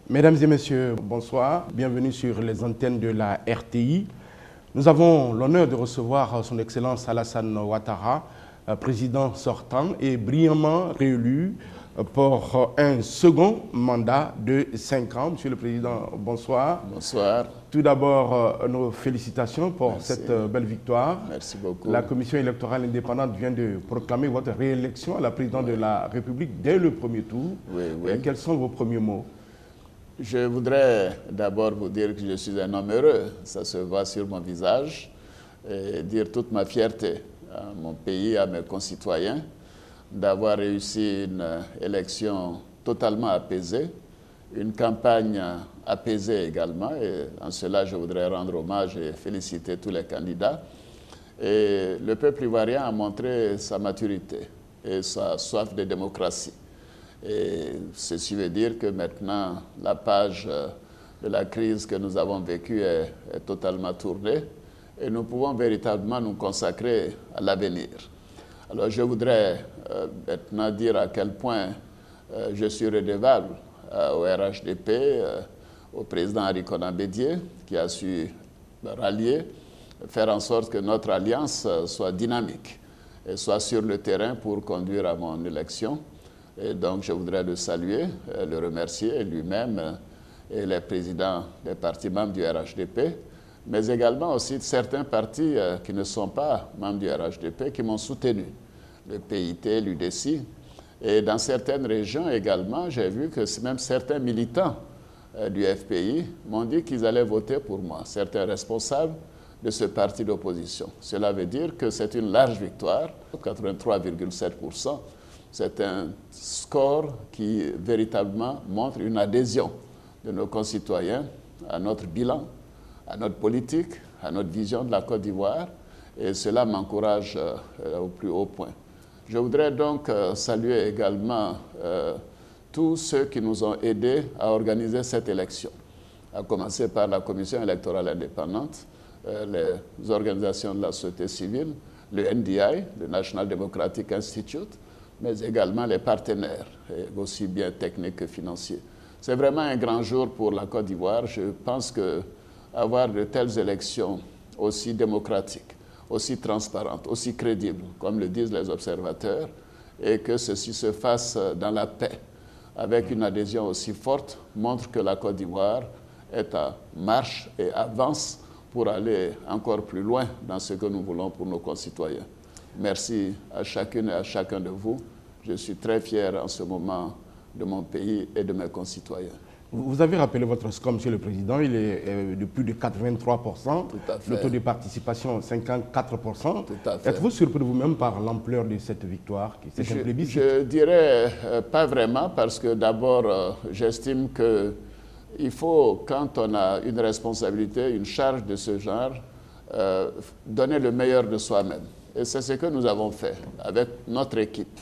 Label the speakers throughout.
Speaker 1: Mesdames et messieurs, bonsoir. Bienvenue sur les antennes de la RTI. Nous avons l'honneur de recevoir son Excellence Alassane Ouattara, président sortant et brillamment réélu pour un second mandat de 5 ans. Monsieur le Président, bonsoir.
Speaker 2: Bonsoir.
Speaker 1: Tout d'abord, nos félicitations pour cette belle victoire.
Speaker 2: Merci beaucoup.
Speaker 1: La Commission électorale indépendante vient de proclamer votre réélection à la présidence de la République dès le premier tour.
Speaker 2: Oui.
Speaker 1: Quels sont vos premiers mots?
Speaker 2: Je voudrais d'abord vous dire que je suis un homme heureux, ça se voit sur mon visage, et dire toute ma fierté à mon pays, à mes concitoyens, d'avoir réussi une élection totalement apaisée, une campagne apaisée également, et en cela je voudrais rendre hommage et féliciter tous les candidats. Et le peuple ivoirien a montré sa maturité et sa soif de démocratie. Et ceci veut dire que maintenant, la page de la crise que nous avons vécue est totalement tournée et nous pouvons véritablement nous consacrer à l'avenir. Alors je voudrais maintenant dire à quel point je suis redevable au RHDP, au président Henri Konan Bédié, qui a su rallier, faire en sorte que notre alliance soit dynamique et soit sur le terrain pour conduire à mon élection. Et donc, je voudrais le saluer, le remercier lui-même et les présidents des partis membres du RHDP, mais également aussi certains partis qui ne sont pas membres du RHDP qui m'ont soutenu, le PIT, l'UDC. Et dans certaines régions également, j'ai vu que même certains militants du FPI m'ont dit qu'ils allaient voter pour moi, certains responsables de ce parti d'opposition. Cela veut dire que c'est une large victoire, 83,7%. C'est un score qui véritablement montre une adhésion de nos concitoyens à notre bilan, à notre politique, à notre vision de la Côte d'Ivoire, et cela m'encourage au plus haut point. Je voudrais donc saluer également tous ceux qui nous ont aidés à organiser cette élection, à commencer par la Commission électorale indépendante, les organisations de la société civile, le NDI, le National Democratic Institute, mais également les partenaires, aussi bien techniques que financiers. C'est vraiment un grand jour pour la Côte d'Ivoire. Je pense qu'avoir de telles élections aussi démocratiques, aussi transparentes, aussi crédibles, comme le disent les observateurs, et que ceci se fasse dans la paix, avec une adhésion aussi forte, montre que la Côte d'Ivoire est en marche et avance pour aller encore plus loin dans ce que nous voulons pour nos concitoyens. Merci à chacune et à chacun de vous. Je suis très fier en ce moment de mon pays et de mes concitoyens.
Speaker 1: Vous avez rappelé votre score, Monsieur le Président, il est de plus de 83%.
Speaker 2: Tout à fait.
Speaker 1: Le taux de participation, 54%.
Speaker 2: Tout à fait.
Speaker 1: Êtes-vous surpris vous-même par l'ampleur de cette victoire, c'est un plébiscite?
Speaker 2: Je dirais pas vraiment, parce que d'abord, j'estime qu'il faut, quand on a une responsabilité, une charge de ce genre, donner le meilleur de soi-même. Et c'est ce que nous avons fait avec notre équipe,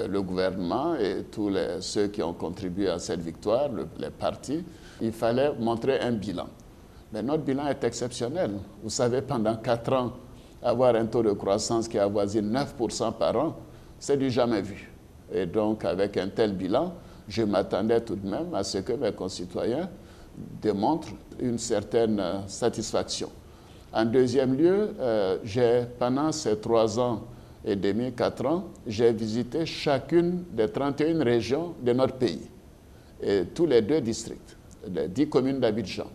Speaker 2: le gouvernement et tous ceux qui ont contribué à cette victoire, les partis. Il fallait montrer un bilan. Mais notre bilan est exceptionnel. Vous savez, pendant 4 ans, avoir un taux de croissance qui avoisine 9% par an, c'est du jamais vu. Et donc, avec un tel bilan, je m'attendais tout de même à ce que mes concitoyens démontrent une certaine satisfaction. En deuxième lieu, pendant ces 3 ans et demi, 4 ans, j'ai visité chacune des 31 régions de notre pays, et tous les 2 districts, les 10 communes d'Abidjan.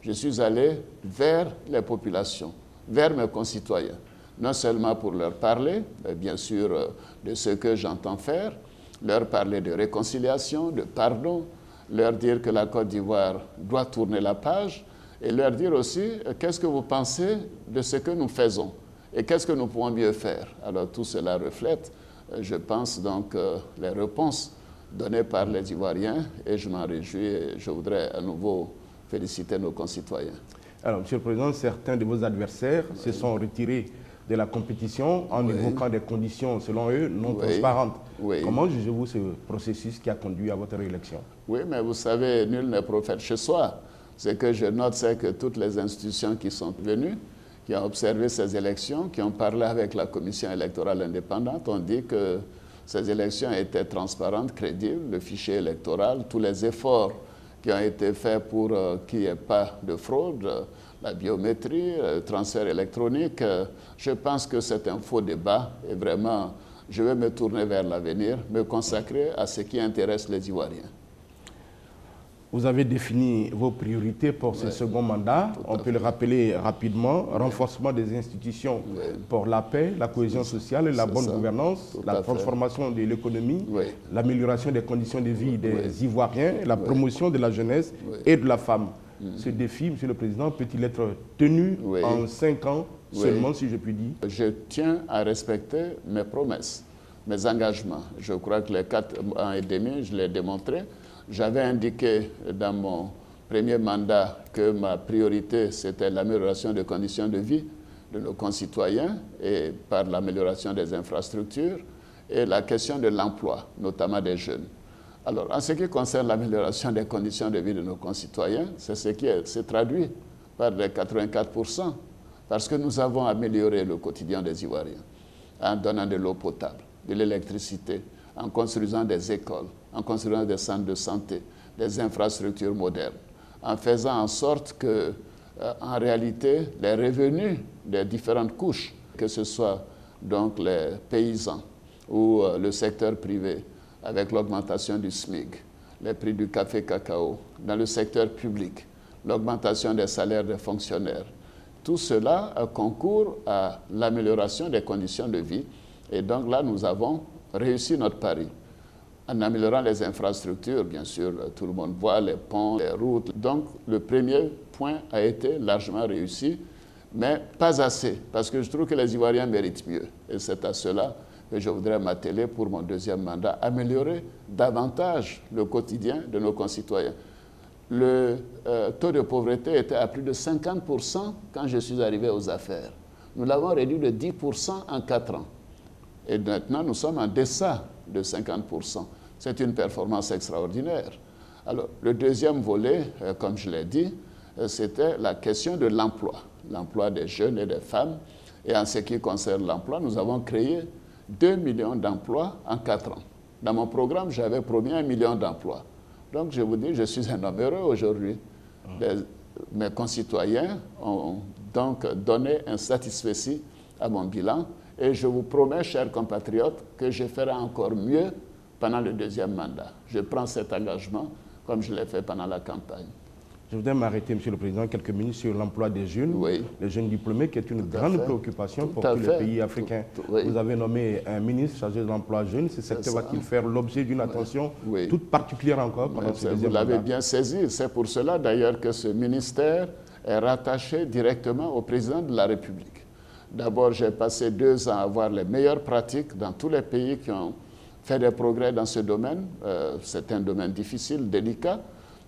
Speaker 2: Je suis allé vers les populations, vers mes concitoyens, non seulement pour leur parler, mais bien sûr, de ce que j'entends faire, leur parler de réconciliation, de pardon, leur dire que la Côte d'Ivoire doit tourner la page, et leur dire aussi qu'est-ce que vous pensez de ce que nous faisons et qu'est-ce que nous pouvons mieux faire. Alors tout cela reflète, je pense, donc les réponses données par les Ivoiriens, et je m'en réjouis et je voudrais à nouveau féliciter nos concitoyens.
Speaker 1: Alors, Monsieur le Président, certains de vos adversaires se sont retirés de la compétition en évoquant des conditions, selon eux, non transparentes. Comment jugez-vous ce processus qui a conduit à votre réélection?
Speaker 2: Oui, mais vous savez, nul n'est prophète chez soi. Ce que je note, c'est que toutes les institutions qui sont venues, qui ont observé ces élections, qui ont parlé avec la Commission électorale indépendante, ont dit que ces élections étaient transparentes, crédibles, le fichier électoral, tous les efforts qui ont été faits pour qu'il n'y ait pas de fraude, la biométrie, le transfert électronique. Je pense que c'est un faux débat et vraiment, je vais me tourner vers l'avenir, me consacrer à ce qui intéresse les Ivoiriens.
Speaker 1: Vous avez défini vos priorités pour ce second mandat. On peut le rappeler rapidement. Renforcement des institutions pour la paix, la cohésion sociale et la bonne gouvernance, la transformation de l'économie, l'amélioration des conditions de vie des Ivoiriens, la promotion de la jeunesse et de la femme. Ce défi, Monsieur le Président, peut-il être tenu en 5 ans seulement, si je puis dire?
Speaker 2: Je tiens à respecter mes promesses, mes engagements. Je crois que les 4 ans et demi, je l'ai démontré. J'avais indiqué dans mon premier mandat que ma priorité, c'était l'amélioration des conditions de vie de nos concitoyens et par l'amélioration des infrastructures et la question de l'emploi, notamment des jeunes. Alors, en ce qui concerne l'amélioration des conditions de vie de nos concitoyens, c'est ce qui s'est traduit par les 84%, parce que nous avons amélioré le quotidien des Ivoiriens en donnant de l'eau potable, de l'électricité, en construisant des écoles, en construisant des centres de santé, des infrastructures modernes, en faisant en sorte que, en réalité, les revenus des différentes couches, que ce soit donc les paysans ou le secteur privé, avec l'augmentation du SMIC, les prix du café cacao, dans le secteur public, l'augmentation des salaires des fonctionnaires, tout cela concourt à l'amélioration des conditions de vie. Et donc là, nous avons réussi notre pari. En améliorant les infrastructures, bien sûr, tout le monde voit les ponts, les routes. Donc, le premier point a été largement réussi, mais pas assez, parce que je trouve que les Ivoiriens méritent mieux. Et c'est à cela que je voudrais m'atteler pour mon deuxième mandat, améliorer davantage le quotidien de nos concitoyens. Le taux de pauvreté était à plus de 50% quand je suis arrivé aux affaires. Nous l'avons réduit de 10% en 4 ans. Et maintenant, nous sommes en deçà de 50%. C'est une performance extraordinaire. Alors, le deuxième volet, comme je l'ai dit, c'était la question de l'emploi des jeunes et des femmes. Et en ce qui concerne l'emploi, nous avons créé 2 millions d'emplois en 4 ans. Dans mon programme, j'avais promis 1 million d'emplois. Donc, je vous dis, je suis un homme heureux aujourd'hui. Mes concitoyens ont donc donné un satisfecit à mon bilan. Et je vous promets, chers compatriotes, que je ferai encore mieux pendant le deuxième mandat. Je prends cet engagement comme je l'ai fait pendant la campagne.
Speaker 1: Je voudrais m'arrêter, Monsieur le Président, quelques minutes sur l'emploi des jeunes, les jeunes diplômés, qui est une grande préoccupation pour tous les pays africains. Vous avez nommé un ministre chargé de l'emploi jeune. Ce secteur va-t-il faire l'objet d'une attention toute particulière encore pendant ce deuxième mandat?
Speaker 2: Vous l'avez bien saisi. C'est pour cela d'ailleurs que ce ministère est rattaché directement au président de la République. D'abord, j'ai passé 2 ans à voir les meilleures pratiques dans tous les pays qui ont fait des progrès dans ce domaine. C'est un domaine difficile, délicat.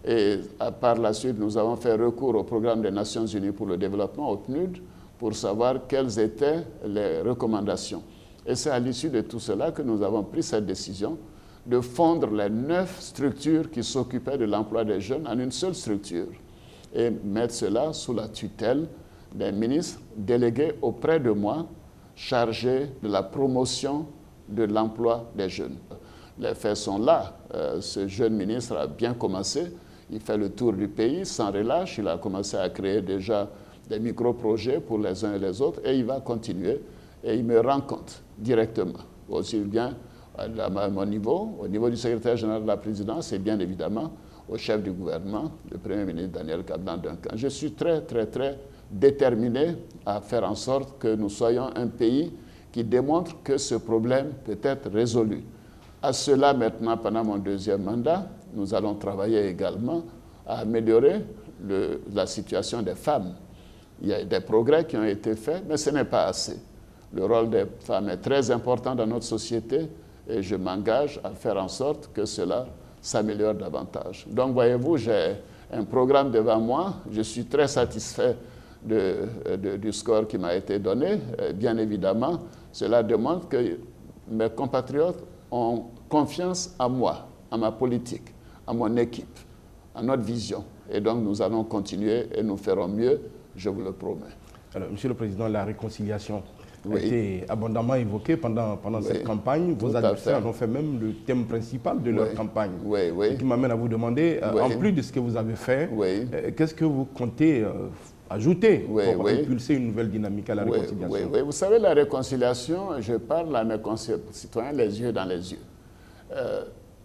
Speaker 2: Et par la suite, nous avons fait recours au programme des Nations Unies pour le développement, au PNUD, pour savoir quelles étaient les recommandations. Et c'est à l'issue de tout cela que nous avons pris cette décision de fondre les 9 structures qui s'occupaient de l'emploi des jeunes en une seule structure et mettre cela sous la tutelle des ministres délégués auprès de moi, chargés de la promotion de l'emploi des jeunes. Les faits sont là. Ce jeune ministre a bien commencé. Il fait le tour du pays sans relâche. Il a commencé à créer déjà des micro-projets pour les uns et les autres et il va continuer. Et il me rend compte directement, aussi bien à mon niveau, au niveau du secrétaire général de la présidence et bien évidemment au chef du gouvernement, le Premier ministre Daniel Kablan-Duncan. Je suis très déterminé à faire en sorte que nous soyons un pays qui démontre que ce problème peut être résolu. À cela, maintenant, pendant mon deuxième mandat, nous allons travailler également à améliorer la situation des femmes. Il y a des progrès qui ont été faits, mais ce n'est pas assez. Le rôle des femmes est très important dans notre société et je m'engage à faire en sorte que cela s'améliore davantage. Donc, voyez-vous, j'ai un programme devant moi. Je suis très satisfait du score qui m'a été donné. Bien évidemment, cela démontre que mes compatriotes ont confiance en moi, en ma politique, en mon équipe, en notre vision. Et donc, nous allons continuer et nous ferons mieux, je vous le promets.
Speaker 1: Alors, Monsieur le Président, la réconciliation a été abondamment évoqué pendant cette campagne. Vos adversaires ont fait même le thème principal de leur campagne. Ce qui m'amène à vous demander, en plus de ce que vous avez fait, qu'est-ce que vous comptez ajouter pour impulser une nouvelle dynamique à la réconciliation?
Speaker 2: Vous savez, la réconciliation, je parle à mes concitoyens les yeux dans les yeux.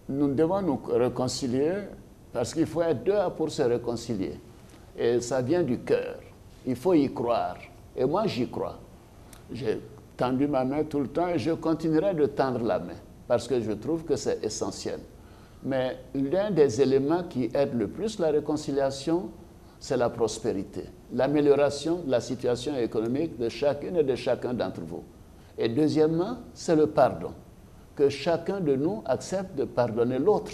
Speaker 2: Nous devons nous réconcilier parce qu'il faut être deux pour se réconcilier. Et ça vient du cœur. Il faut y croire. Et moi, j'y crois. J'ai tendu ma main tout le temps et je continuerai de tendre la main parce que je trouve que c'est essentiel. Mais l'un des éléments qui aide le plus la réconciliation, c'est la prospérité, l'amélioration de la situation économique de chacune et de chacun d'entre vous. Et deuxièmement, c'est le pardon. Que chacun de nous accepte de pardonner l'autre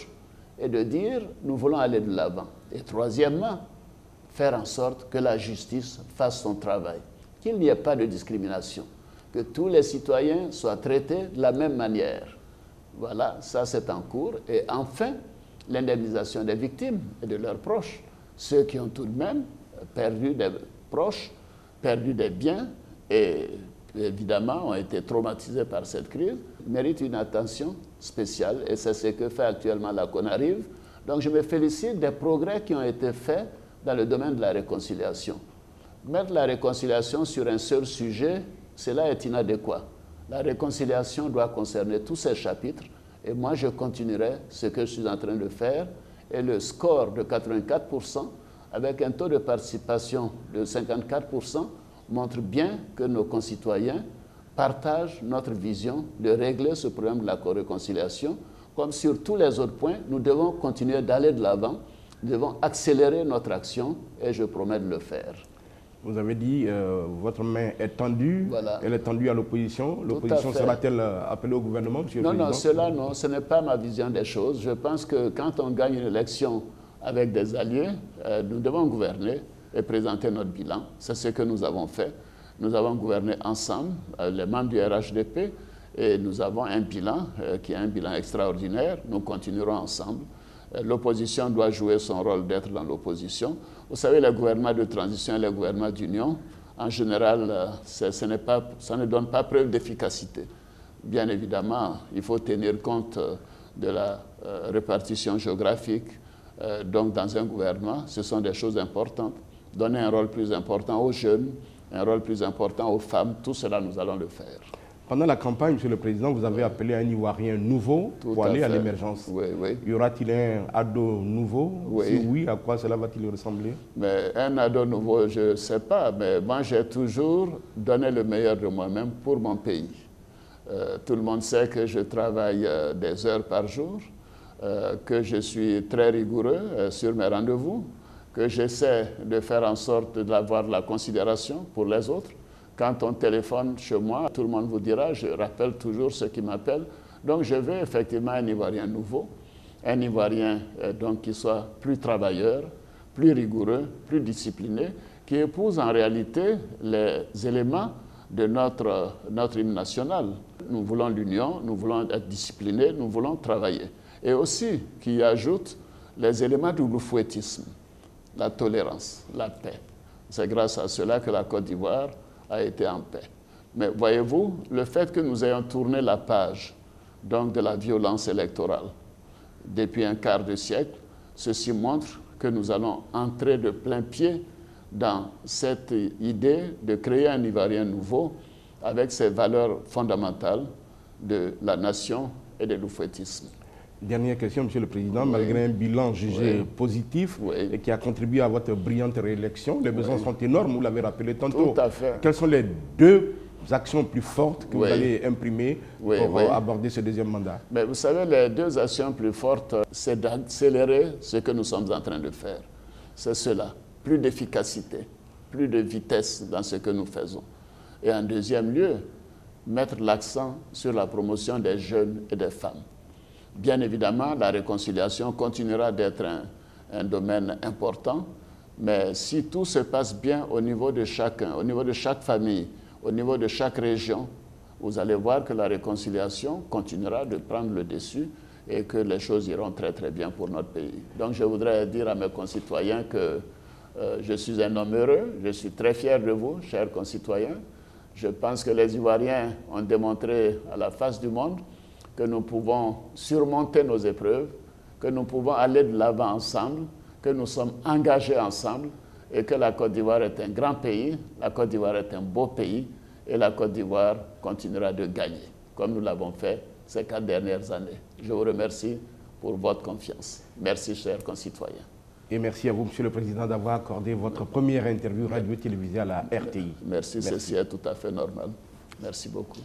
Speaker 2: et de dire « nous voulons aller de l'avant ». Et troisièmement, faire en sorte que la justice fasse son travail, qu'il n'y ait pas de discrimination, que tous les citoyens soient traités de la même manière. Voilà, ça c'est en cours. Et enfin, l'indemnisation des victimes et de leurs proches. Ceux qui ont tout de même perdu des proches, perdu des biens et évidemment ont été traumatisés par cette crise, méritent une attention spéciale et c'est ce que fait actuellement la CONARIV. Donc je me félicite des progrès qui ont été faits dans le domaine de la réconciliation. Mettre la réconciliation sur un seul sujet, cela est inadéquat. La réconciliation doit concerner tous ces chapitres et moi je continuerai ce que je suis en train de faire et le score de 84% avec un taux de participation de 54% montre bien que nos concitoyens partagent notre vision de régler ce problème de la réconciliation. Comme sur tous les autres points, nous devons continuer d'aller de l'avant, nous devons accélérer notre action et je promets de le faire.
Speaker 1: Vous avez dit votre main est tendue, elle est tendue à l'opposition. L'opposition sera-t-elle appelée au gouvernement, Monsieur le Président?
Speaker 2: Non, cela non, ce n'est pas ma vision des choses. Je pense que quand on gagne une élection avec des alliés, nous devons gouverner et présenter notre bilan. C'est ce que nous avons fait. Nous avons gouverné ensemble, les membres du RHDP, et nous avons un bilan qui est un bilan extraordinaire. Nous continuerons ensemble. L'opposition doit jouer son rôle d'être dans l'opposition. Vous savez, les gouvernements de transition et les gouvernements d'union, en général, ça ne donne pas preuve d'efficacité. Bien évidemment, il faut tenir compte de la répartition géographique. Donc, dans un gouvernement, ce sont des choses importantes. Donner un rôle plus important aux jeunes, un rôle plus important aux femmes, tout cela, nous allons le faire.
Speaker 1: Pendant la campagne, Monsieur le Président, vous avez appelé un Ivoirien nouveau pour aller à l'émergence. Y aura-t-il un ado nouveau? Si oui, à quoi cela va-t-il ressembler?
Speaker 2: Mais un ado nouveau, je ne sais pas, mais moi j'ai toujours donné le meilleur de moi-même pour mon pays. Tout le monde sait que je travaille des heures par jour, que je suis très rigoureux sur mes rendez-vous, que j'essaie de faire en sorte d'avoir de la considération pour les autres. Quand on téléphone chez moi, tout le monde vous dira, je rappelle toujours ceux qui m'appellent. Donc je veux effectivement un Ivoirien nouveau, un Ivoirien donc, qui soit plus travailleur, plus rigoureux, plus discipliné, qui épouse en réalité les éléments de notre hymne national. Nous voulons l'union, nous voulons être disciplinés, nous voulons travailler. Et aussi qui ajoute les éléments du loufouettisme, la tolérance, la paix. C'est grâce à cela que la Côte d'Ivoire a été en paix. Mais voyez-vous, le fait que nous ayons tourné la page donc, de la violence électorale depuis un quart de siècle, ceci montre que nous allons entrer de plein pied dans cette idée de créer un Ivoirien nouveau avec ses valeurs fondamentales de la nation et de l'oufouettisme.
Speaker 1: Dernière question, Monsieur le Président. Malgré un bilan jugé positif et qui a contribué à votre brillante réélection, les besoins sont énormes, vous l'avez rappelé tantôt.
Speaker 2: Tout à fait.
Speaker 1: Quelles sont les deux actions plus fortes que vous allez imprimer pour aborder ce deuxième mandat?
Speaker 2: Mais vous savez, les deux actions plus fortes, c'est d'accélérer ce que nous sommes en train de faire. C'est cela, plus d'efficacité, plus de vitesse dans ce que nous faisons. Et en deuxième lieu, mettre l'accent sur la promotion des jeunes et des femmes. Bien évidemment, la réconciliation continuera d'être un domaine important, mais si tout se passe bien au niveau de chacun, au niveau de chaque famille, au niveau de chaque région, vous allez voir que la réconciliation continuera de prendre le dessus et que les choses iront très très bien pour notre pays. Donc je voudrais dire à mes concitoyens que je suis un homme heureux, je suis très fier de vous, chers concitoyens. Je pense que les Ivoiriens ont démontré à la face du monde que nous pouvons surmonter nos épreuves, que nous pouvons aller de l'avant ensemble, que nous sommes engagés ensemble et que la Côte d'Ivoire est un grand pays, la Côte d'Ivoire est un beau pays et la Côte d'Ivoire continuera de gagner, comme nous l'avons fait ces 4 dernières années. Je vous remercie pour votre confiance. Merci, chers concitoyens.
Speaker 1: Et merci à vous, Monsieur le Président, d'avoir accordé votre première interview radio-télévisée à la RTI.
Speaker 2: Merci, ceci est tout à fait normal. Merci beaucoup.